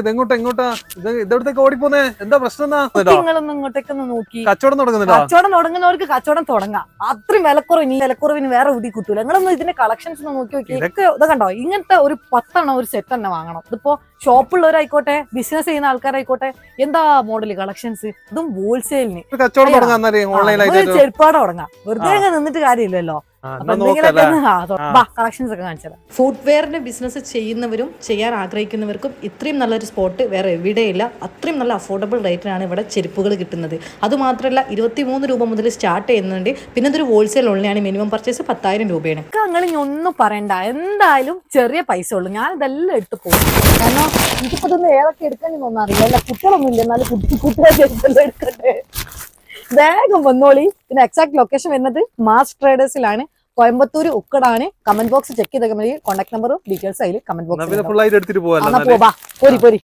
ഇതെങ്ങോട്ടാ ഇതെവിടത്തേക്ക് ഓടിപ്പോന്നേ? എന്താ പ്രശ്നം? നിങ്ങളൊന്നും ഇങ്ങോട്ടേക്കൊന്ന് നോക്കി. കച്ചവടം തുടങ്ങുന്നുണ്ടോ? കച്ചവടം തുടങ്ങുന്നവർക്ക് കച്ചവടം തുടങ്ങാം. അത്രയും വിലക്കുറവിന് വേറെ എവിടെ കിട്ടൂല. നിങ്ങളൊന്നും ഇതിന്റെ കളക്ഷൻസ് ഒന്ന് നോക്കി നോക്കി. ഇതൊക്കെ ഇത് കണ്ടോ, ഇങ്ങനത്തെ ഒരു 10 ഒരു സെറ്റ് തന്നെ വാങ്ങണം. ഇതിപ്പോ ഷോപ്പുള്ളവരായിക്കോട്ടെ, ബിസിനസ് ചെയ്യുന്ന ആൾക്കാരായിക്കോട്ടെ, എന്താ മോഡല് കളക്ഷൻസ്, ഇതും ഹോൾസെയിലിന് കച്ചവടം തുടങ്ങാൻ ചെരുപ്പാട് തുടങ്ങാം. വെറുതെ നിന്നിട്ട് കാര്യമില്ലല്ലോ. കളക്ഷൻസ് ഒക്കെ കാണിച്ചത്. ഫുട്വെയറിന്റെ ബിസിനസ് ചെയ്യുന്നവരും ചെയ്യാൻ ആഗ്രഹിക്കുന്നവർക്കും ഇത്രയും നല്ലൊരു സ്പോട്ട് വേറെ എവിടെയില്ല. അത്രയും നല്ല അഫോർഡബിൾ റേറ്റിനാണ് ഇവിടെ ചെരുപ്പുകൾ കിട്ടുന്നത്. അതുമാത്രമല്ല 23 രൂപ മുതൽ സ്റ്റാർട്ട് ചെയ്യുന്നുണ്ട്. പിന്നെ ഇതൊരു ഹോൾസെയിൽ ഓൺലൈനാണ്. മിനിമം പർച്ചേസ് 10,000 രൂപയാണ്. നിങ്ങൾ ഇനി ഒന്നും പറയണ്ട, എന്തായാലും ചെറിയ പൈസ ഉള്ളൂ. ഞാൻ ഇതെല്ലാം എടുത്ത് പോകും. കാരണം എനിക്കിപ്പോ ഇതൊന്നും ഏതൊക്കെ എടുക്കാനൊന്നും അറിയില്ല. കുട്ടികളൊന്നും ഇല്ല, എന്നാലും കുട്ടികളെ എടുക്കട്ടെ. വേഗം വന്നോളി. പിന്നെ എക്സാക്ട് ലൊക്കേഷൻ വരുന്നത് മാസ് ട്രേഡേഴ്സിലാണ്, കോയമ്പത്തൂർ ഉക്കടാണ്. കമന്റ് ബോക്സ് ചെക്ക് ചെയ്ത കോൺടാക്ട് നമ്പറും ഡീറ്റെയിൽസ് അതിൽ കമന്റ് ബോക്സിൽ. പോവാ. പോരി